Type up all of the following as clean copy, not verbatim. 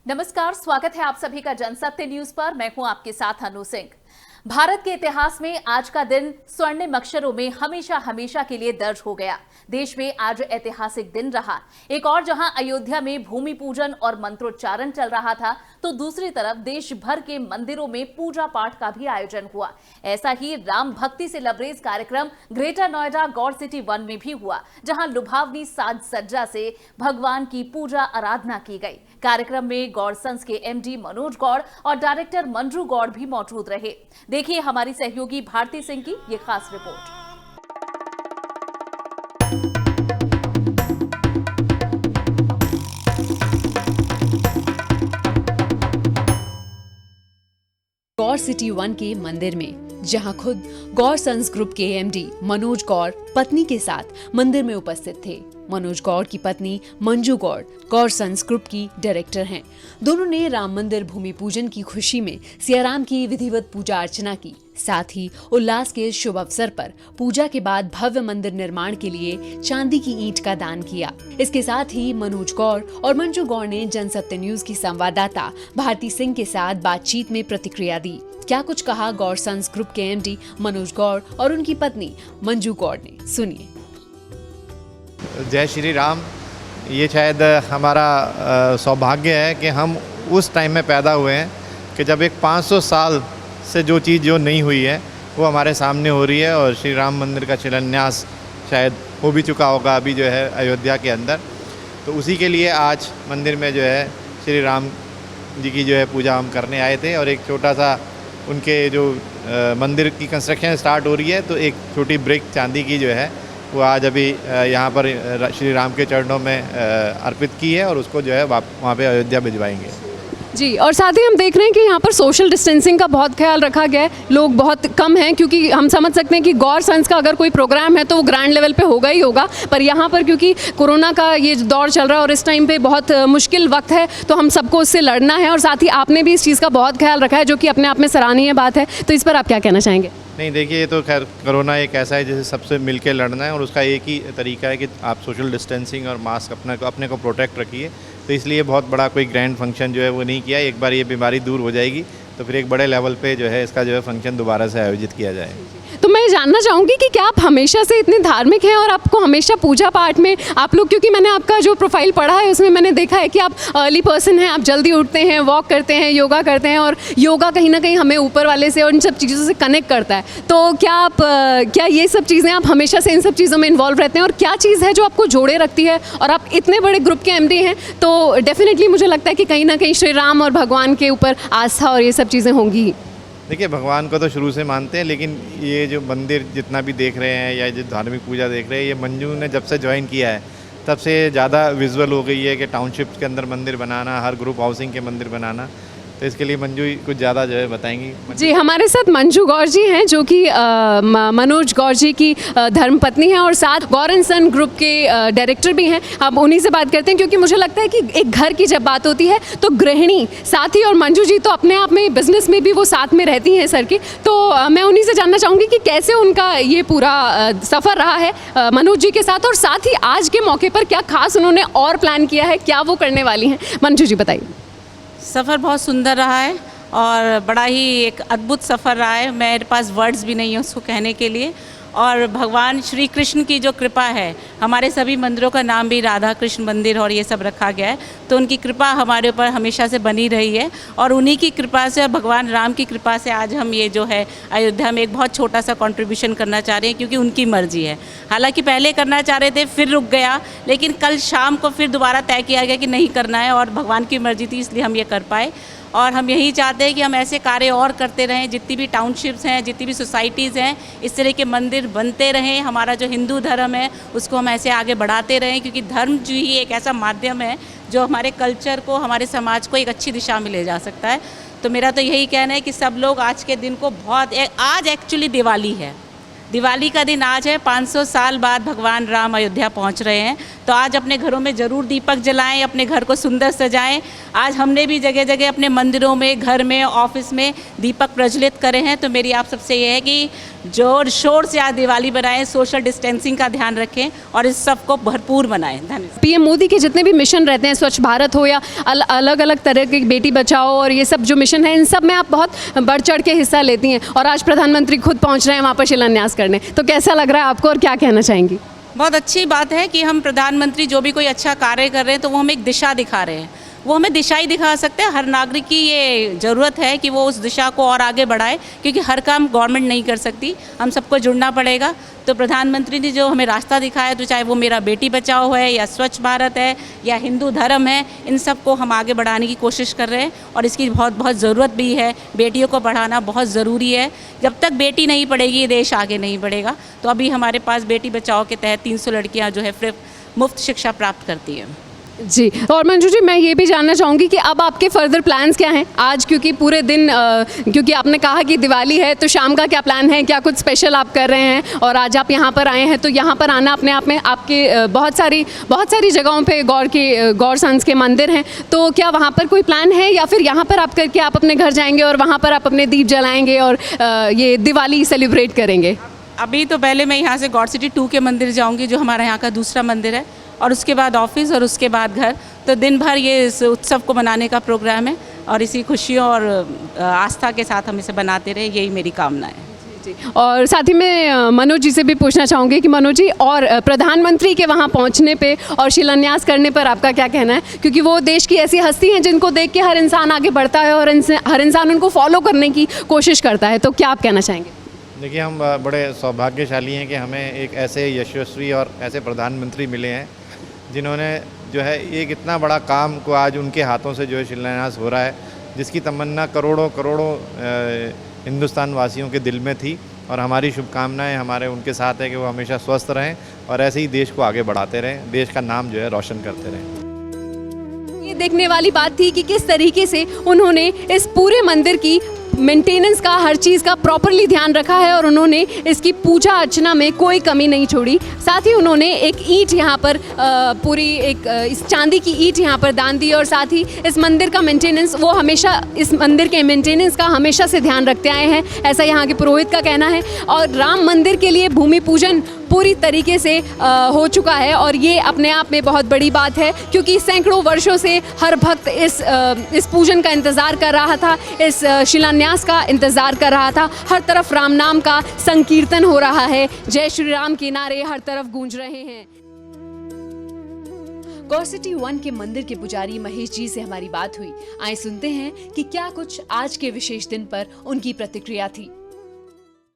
नमस्कार, स्वागत है आप सभी का जनसत्य न्यूज पर। मैं हूं आपके साथ अनु सिंह। भारत के इतिहास में आज का दिन स्वर्णिम अक्षरों में हमेशा हमेशा के लिए दर्ज हो गया। देश में आज ऐतिहासिक दिन रहा। एक और जहां अयोध्या में भूमि पूजन और मंत्रोच्चारण चल रहा था, तो दूसरी तरफ देश भर के मंदिरों में पूजा पाठ का भी आयोजन हुआ। ऐसा ही राम भक्ति से लबरेज कार्यक्रम ग्रेटर नोएडा गॉड सिटी 1 में भी हुआ, जहां लुभावनी साज सज्जा से भगवान की पूजा आराधना की गई। कार्यक्रम में गौड़ संस के एमडी मनोज गौड़ और डायरेक्टर मंजू गौड़ भी मौजूद रहे। देखिए हमारी सहयोगी भारती सिंह की ये खास रिपोर्ट। गौड़ सिटी 1 के मंदिर में, जहां खुद गौड़ संस ग्रुप के एमडी मनोज गौड़ पत्नी के साथ मंदिर में उपस्थित थे। मनोज गौड़ की पत्नी मंजू गौड़ गौड़ संस ग्रुप की डायरेक्टर हैं। दोनों ने राम मंदिर भूमि पूजन की खुशी में सियाराम की विधिवत पूजा अर्चना की। साथ ही उल्लास के शुभ अवसर पर पूजा के बाद भव्य मंदिर निर्माण के लिए चांदी की ईंट का दान किया। इसके साथ ही मनोज गौड़ और मंजू गौड़ ने जनसत्य न्यूज की संवाददाता भारती सिंह के साथ बातचीत में प्रतिक्रिया दी। क्या कुछ कहा गौड़ संस ग्रुप के एमडी मनोज गौड़ और उनकी पत्नी मंजू गौड़ ने, सुनिए। जय श्री राम। ये शायद हमारा सौभाग्य है कि हम उस टाइम में पैदा हुए हैं कि जब एक 500 साल से जो चीज़ जो नहीं हुई है वो हमारे सामने हो रही है, और श्री राम मंदिर का शिलान्यास शायद हो भी चुका होगा अभी जो है अयोध्या के अंदर। तो उसी के लिए आज मंदिर में जो है श्री राम जी की जो है पूजा हम करने आए थे। और एक छोटा सा उनके जो मंदिर की कंस्ट्रक्शन स्टार्ट हो रही है, तो एक छोटी ब्रिक चांदी की जो है वो आज अभी यहाँ पर श्री राम के चरणों में अर्पित की है, और उसको जो है वहाँ पे अयोध्या भिजवाएंगे जी। और साथ ही हम देख रहे हैं कि यहाँ पर सोशल डिस्टेंसिंग का बहुत ख्याल रखा गया है। लोग बहुत कम हैं, क्योंकि हम समझ सकते हैं कि गौड़ संस का अगर कोई प्रोग्राम है तो वो ग्रैंड लेवल पे होगा ही होगा, पर यहाँ पर क्योंकि कोरोना का ये दौर चल रहा है और इस टाइम पे बहुत मुश्किल वक्त है, तो हम सबको उससे लड़ना है। और साथ ही आपने भी इस चीज़ का बहुत ख्याल रखा है, जो कि अपने आप में सराहनीय बात है। तो इस पर आप क्या कहना चाहेंगे? नहीं, देखिए, ये तो खैर कोरोना एक ऐसा है जिसे सबसे मिलके लड़ना है, और उसका एक ही तरीका है कि आप सोशल डिस्टेंसिंग और मास्क अपने को प्रोटेक्ट रखिए। तो इसलिए बहुत बड़ा कोई ग्रैंड फंक्शन जो है वो नहीं किया। एक बार ये बीमारी दूर हो जाएगी तो फिर एक बड़े लेवल पे जो है इसका जो है फंक्शन दोबारा से आयोजित किया जाए। तो मैं जानना चाहूँगी कि क्या आप हमेशा से इतने धार्मिक हैं और आपको हमेशा पूजा पाठ में आप लोग, क्योंकि मैंने आपका जो प्रोफाइल पढ़ा है उसमें मैंने देखा है कि आप अर्ली पर्सन हैं, आप जल्दी उठते हैं, वॉक करते हैं, योगा करते हैं, और योगा कहीं ना कहीं हमें ऊपर वाले से और इन सब चीज़ों से कनेक्ट करता है। तो क्या ये सब चीज़ें आप हमेशा से इन सब चीज़ों में इन्वॉल्व रहते हैं, और क्या चीज़ है जो आपको जोड़े रखती है? और आप इतने बड़े ग्रुप के एमडी हैं, तो डेफिनेटली मुझे लगता है कि कहीं ना कहीं श्री राम और भगवान के ऊपर आस्था और ये सब चीज़ें होंगी। देखिए, भगवान को तो शुरू से मानते हैं, लेकिन ये जो मंदिर जितना भी देख रहे हैं या जो धार्मिक पूजा देख रहे हैं, ये मंजू ने जब से ज्वाइन किया है तब से ज़्यादा विजुअल हो गई है कि टाउनशिप के अंदर मंदिर बनाना, हर ग्रुप हाउसिंग के मंदिर बनाना। तो इसके लिए मंजू कुछ ज़्यादा जो है बताएंगी। जी, हमारे साथ मंजू गौड़ जी हैं, जो कि मनोज गौड़ जी की धर्मपत्नी हैं और साथ गौड़ संस ग्रुप के डायरेक्टर भी हैं। अब उन्हीं से बात करते हैं, क्योंकि मुझे लगता है कि एक घर की जब बात होती है तो गृहिणी साथी, और मंजू जी तो अपने आप में बिजनेस में भी वो साथ में रहती हैं सर की। तो मैं उन्हीं से जानना चाहूँगी कि कैसे उनका ये पूरा सफ़र रहा है मनोज जी के साथ, और साथ ही आज के मौके पर क्या खास उन्होंने और प्लान किया है, क्या वो करने वाली हैं। मंजू जी बताइए। सफ़र बहुत सुंदर रहा है और बड़ा ही एक अद्भुत सफ़र रहा है। मेरे पास वर्ड्स भी नहीं है उसको कहने के लिए। और भगवान श्री कृष्ण की जो कृपा है, हमारे सभी मंदिरों का नाम भी राधा कृष्ण मंदिर और ये सब रखा गया है, तो उनकी कृपा हमारे ऊपर हमेशा से बनी रही है। और उन्हीं की कृपा से और भगवान राम की कृपा से आज हम ये जो है अयोध्या में एक बहुत छोटा सा कंट्रीब्यूशन करना चाह रहे हैं, क्योंकि उनकी मर्जी है। हालांकि पहले करना चाह रहे थे, फिर रुक गया, लेकिन कल शाम को फिर दोबारा तय किया गया कि नहीं करना है, और भगवान की मर्जी थी, इसलिए हम ये कर पाए। और हम यही चाहते हैं कि हम ऐसे कार्य और करते रहें, जितनी भी टाउनशिप्स हैं, जितनी भी सोसाइटीज़ हैं, इस तरह के मंदिर बनते रहें। हमारा जो हिंदू धर्म है उसको हम ऐसे आगे बढ़ाते रहें, क्योंकि धर्म जो ही एक ऐसा माध्यम है जो हमारे कल्चर को, हमारे समाज को एक अच्छी दिशा में ले जा सकता है। तो मेरा तो यही कहना है कि सब लोग आज के दिन को आज एक्चुअली दिवाली है, दिवाली का दिन आज है, 500 साल बाद भगवान राम अयोध्या पहुंच रहे हैं। तो आज अपने घरों में ज़रूर दीपक जलाएं, अपने घर को सुंदर सजाएं। आज हमने भी जगह जगह अपने मंदिरों में, घर में, ऑफिस में दीपक प्रज्वलित करे हैं। तो मेरी आप सबसे ये है कि जोर शोर से आज दिवाली बनाएं, सोशल डिस्टेंसिंग का ध्यान रखें और इस सब को भरपूर बनाएं। धन्यवाद। पीएम मोदी के जितने भी मिशन रहते हैं, स्वच्छ भारत हो या अलग अलग तरह के बेटी बचाओ और ये सब जो मिशन है, इन सब में आप बहुत बढ़ चढ़ के हिस्सा लेती हैं और आज प्रधानमंत्री खुद पहुंच रहे हैं वहाँ पर शिलान्यास करने। तो कैसा लग रहा है आपको और क्या कहना चाहेंगी? बहुत अच्छी बात है कि हम प्रधानमंत्री जो भी कोई अच्छा कार्य कर रहे हैं तो वो हमें एक दिशा दिखा रहे हैं। वो हमें दिशा ही दिखा सकते हैं। हर नागरिक की ये ज़रूरत है कि वो उस दिशा को और आगे बढ़ाए, क्योंकि हर काम गवर्नमेंट नहीं कर सकती, हम सबको जुड़ना पड़ेगा। तो प्रधानमंत्री ने जो हमें रास्ता दिखाया, तो चाहे वो मेरा बेटी बचाओ है या स्वच्छ भारत है या हिंदू धर्म है, इन सब को हम आगे बढ़ाने की कोशिश कर रहे हैं और इसकी बहुत बहुत ज़रूरत भी है। बेटियों को पढ़ाना बहुत ज़रूरी है। जब तक बेटी नहीं पढ़ेगी, देश आगे नहीं बढ़ेगा। तो अभी हमारे पास बेटी बचाओ के तहत 300 लड़कियाँ जो है मुफ्त शिक्षा प्राप्त करती हैं। जी, और मंजू जी, मैं ये भी जानना चाहूँगी कि अब आपके फर्दर प्लान्स क्या हैं आज, क्योंकि पूरे दिन क्योंकि आपने कहा कि दिवाली है, तो शाम का क्या प्लान है? क्या कुछ स्पेशल आप कर रहे हैं? और आज आप यहाँ पर आए हैं, तो यहाँ पर आना अपने आप में आपके बहुत सारी जगहों पे गौर संस के मंदिर हैं, तो क्या वहाँ पर कोई प्लान है या फिर यहाँ पर आप करके आप अपने घर जाएंगे और वहाँ पर आप अपने दीप जलाएंगे और ये दिवाली सेलिब्रेट करेंगे? अभी तो पहले मैं यहाँ से गॉड सिटी 2 के मंदिर जाऊँगी, जो हमारा यहाँ का दूसरा मंदिर है, और उसके बाद ऑफिस और उसके बाद घर। तो दिन भर ये इस उत्सव को मनाने का प्रोग्राम है और इसी खुशियों और आस्था के साथ हम इसे बनाते रहे, यही मेरी कामना है। जी, और साथ ही मैं मनोज जी से भी पूछना चाहूँगी कि मनोज जी, और प्रधानमंत्री के वहाँ पहुँचने पे और शिलान्यास करने पर आपका क्या कहना है? क्योंकि वो देश की ऐसी हस्ती हैं जिनको देख के हर इंसान आगे बढ़ता है और हर इंसान उनको फॉलो करने की कोशिश करता है, तो क्या आप कहना चाहेंगे? देखिए, हम बड़े सौभाग्यशाली हैं कि हमें एक ऐसे यशस्वी और ऐसे प्रधानमंत्री मिले हैं जिन्होंने जो है एक इतना बड़ा काम को आज उनके हाथों से जो है शिलान्यास हो रहा है, जिसकी तमन्ना करोड़ों हिंदुस्तान वासियों के दिल में थी। और हमारी शुभकामनाएं हमारे उनके साथ है कि वो हमेशा स्वस्थ रहें और ऐसे ही देश को आगे बढ़ाते रहें, देश का नाम जो है रोशन करते रहें। ये देखने वाली बात थी कि किस तरीके से उन्होंने इस पूरे मंदिर की मेंटेनेंस का, हर चीज़ का प्रॉपरली ध्यान रखा है और उन्होंने इसकी पूजा अर्चना में कोई कमी नहीं छोड़ी। साथ ही उन्होंने एक ईंट यहाँ पर पूरी इस चांदी की ईंट यहाँ पर दान दी और साथ ही इस मंदिर का मेंटेनेंस, वो हमेशा इस मंदिर के मेंटेनेंस का हमेशा से ध्यान रखते आए हैं, ऐसा यहाँ के पुरोहित का कहना है। और राम मंदिर के लिए भूमि पूजन पूरी तरीके से हो चुका है और ये अपने आप में बहुत बड़ी बात है, क्योंकि सैकड़ों वर्षों से हर भक्त इस पूजन का इंतज़ार कर रहा था, इस शिलान्यास का इंतज़ार कर रहा था। हर तरफ राम नाम का संकीर्तन हो रहा है, जय श्री राम के नारे हर तरफ गूंज रहे हैं। गौर सिटी 1 के मंदिर के पुजारी महेश जी से हमारी बात हुई। आइए सुनते हैं कि क्या कुछ आज के विशेष दिन पर उनकी प्रतिक्रिया थी।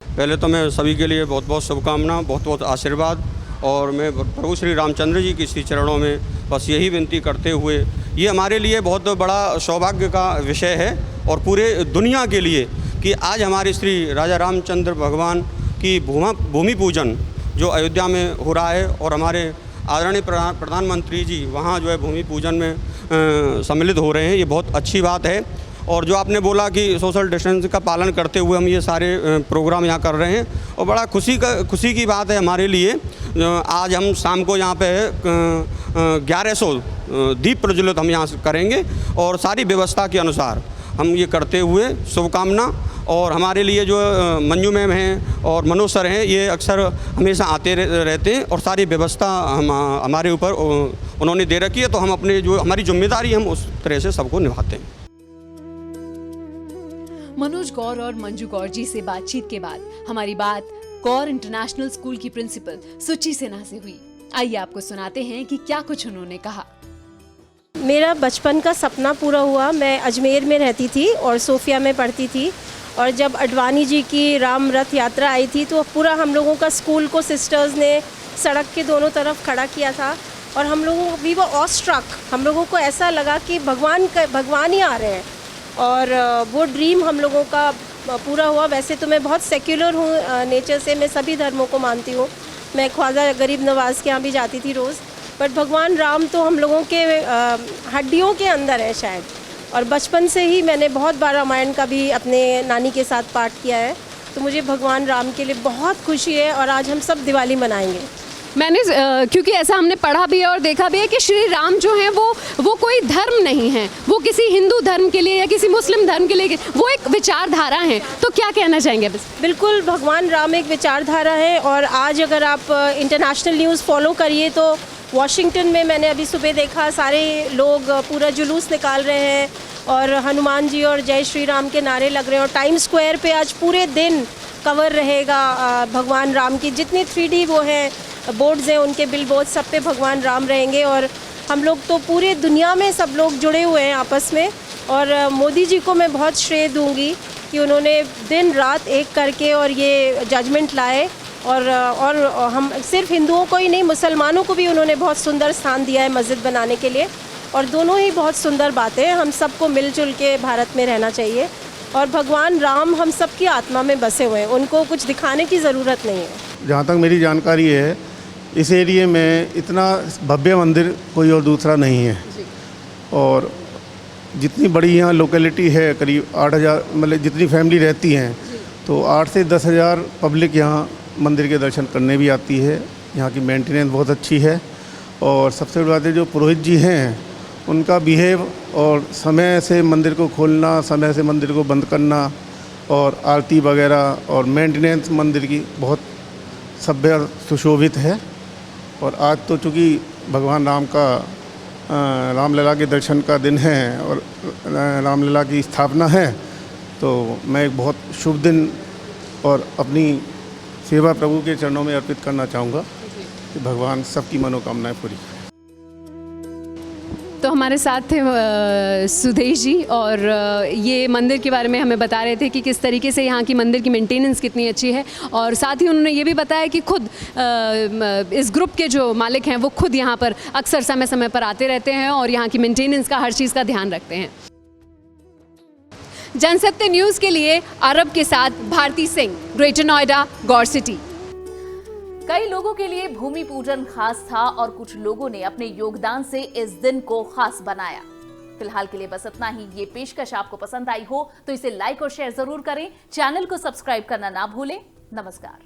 पहले तो मैं सभी के लिए बहुत बहुत शुभकामना, बहुत बहुत आशीर्वाद, और मैं प्रभु श्री रामचंद्र जी की श्री चरणों में बस यही विनती करते हुए, ये हमारे लिए बहुत बड़ा सौभाग्य का विषय है और पूरे दुनिया के लिए कि आज हमारे श्री राजा रामचंद्र भगवान की भूमि पूजन जो अयोध्या में हो रहा है और हमारे आदरणीय प्रधानमंत्री जी वहाँ जो है भूमि पूजन में सम्मिलित हो रहे हैं, ये बहुत अच्छी बात है। और जो आपने बोला कि सोशल डिस्टेंस का पालन करते हुए हम ये सारे प्रोग्राम यहाँ कर रहे हैं और बड़ा खुशी की बात है हमारे लिए। आज हम शाम को यहाँ पे 1100 दीप प्रज्वलित हम यहाँ से करेंगे और सारी व्यवस्था के अनुसार हम ये करते हुए शुभकामना। और हमारे लिए जो मंजू मैम हैं और मनोज सर हैं, ये अक्सर हमेशा आते रहते हैं और सारी व्यवस्था हमारे ऊपर उन्होंने दे रखी है, तो हम अपने जो हमारी जिम्मेदारी हम उस तरह से सबको निभाते हैं। मनोज गौर और मंजू गौर जी से बातचीत के बाद हमारी बात गौर इंटरनेशनल स्कूल की प्रिंसिपल सुचि सिन्हा से हुई। आइए आपको सुनाते हैं कि क्या कुछ उन्होंने कहा। मेरा बचपन का सपना पूरा हुआ। मैं अजमेर में रहती थी और सोफिया में पढ़ती थी, और जब अडवाणी जी की राम रथ यात्रा आई थी तो पूरा हम लोगों का स्कूल को सिस्टर्स ने सड़क के दोनों तरफ खड़ा किया था और हम लोगों को वी वर ऑ स्ट्रक, हम लोगों को ऐसा लगा कि भगवान ही आ रहे हैं, और वो ड्रीम हम लोगों का पूरा हुआ। वैसे तो मैं बहुत सेक्युलर हूँ नेचर से, मैं सभी धर्मों को मानती हूँ, मैं ख्वाजा गरीब नवाज़ के यहाँ भी जाती थी रोज़, बट भगवान राम तो हम लोगों के हड्डियों के अंदर है शायद। और बचपन से ही मैंने बहुत बार रामायण का भी अपने नानी के साथ पाठ किया है, तो मुझे भगवान राम के लिए बहुत खुशी है और आज हम सब दिवाली मनाएंगे। मैंने क्योंकि ऐसा हमने पढ़ा भी है और देखा भी है कि श्री राम जो हैं वो कोई धर्म नहीं है, वो किसी हिंदू धर्म के लिए या किसी मुस्लिम धर्म के लिए, वो एक विचारधारा है। तो क्या कहना चाहेंगे? बिल्कुल, भगवान राम एक विचारधारा है। और आज अगर आप इंटरनेशनल न्यूज़ फॉलो करिए तो वॉशिंगटन में मैंने अभी सुबह देखा, सारे लोग पूरा जुलूस निकाल रहे हैं और हनुमान जी और जय श्री राम के नारे लग रहे हैं। और टाइम स्क्वायर पे आज पूरे दिन कवर रहेगा भगवान राम की, जितनी 3D वो हैं बोर्ड्स हैं उनके बिल बोर्ड, सब पे भगवान राम रहेंगे। और हम लोग तो पूरे दुनिया में सब लोग जुड़े हुए हैं आपस में। और मोदी जी को मैं बहुत श्रेय दूंगी कि उन्होंने दिन रात एक करके और ये जजमेंट लाए। और हम सिर्फ हिंदुओं को ही नहीं, मुसलमानों को भी उन्होंने बहुत सुंदर स्थान दिया है मस्जिद बनाने के लिए। और दोनों ही बहुत सुंदर बातें हैं। हम सबको मिलजुल के भारत में रहना चाहिए। और भगवान राम हम सब की आत्मा में बसे हुए हैं, उनको कुछ दिखाने की ज़रूरत नहीं है। जहाँ तक मेरी जानकारी है, इस एरिए में इतना भव्य मंदिर कोई और दूसरा नहीं है। और जितनी बड़ी यहाँ लोकेलिटी है, करीब 8,000, मतलब जितनी फैमिली रहती हैं, तो 8 से 10,000 पब्लिक यहाँ मंदिर के दर्शन करने भी आती है। यहाँ की मेंटेनेंस बहुत अच्छी है। और सबसे बड़ी बात है, जो पुरोहित जी हैं उनका बिहेव और समय से मंदिर को खोलना, समय से मंदिर को बंद करना और आरती वगैरह और मेंटेनेंस मंदिर की बहुत सभ्य सुशोभित है। और आज तो चूँकि भगवान राम का रामलला के दर्शन का दिन है और रामलला की स्थापना है, तो मैं एक बहुत शुभ दिन और अपनी सेवा प्रभु के चरणों में अर्पित करना चाहूँगा कि भगवान सबकी मनोकामनाएं पूरी करें। तो हमारे साथ थे सुदेश जी और ये मंदिर के बारे में हमें बता रहे थे कि किस तरीके से यहाँ की मंदिर की मेंटेनेंस कितनी अच्छी है। और साथ ही उन्होंने ये भी बताया कि खुद इस ग्रुप के जो मालिक हैं वो खुद यहाँ पर अक्सर समय समय पर आते रहते हैं और यहाँ की मेंटेनेंस का हर चीज़ का ध्यान रखते हैं। जनसत्य न्यूज़ के लिए अरब के साथ भारती सिंह, ग्रेटर नोएडा, गौर सिटी। कई लोगों के लिए भूमि पूजन खास था और कुछ लोगों ने अपने योगदान से इस दिन को खास बनाया। फिलहाल के लिए बस इतना ही। ये पेशकश आपको पसंद आई हो तो इसे लाइक और शेयर जरूर करें। चैनल को सब्सक्राइब करना ना भूलें। नमस्कार।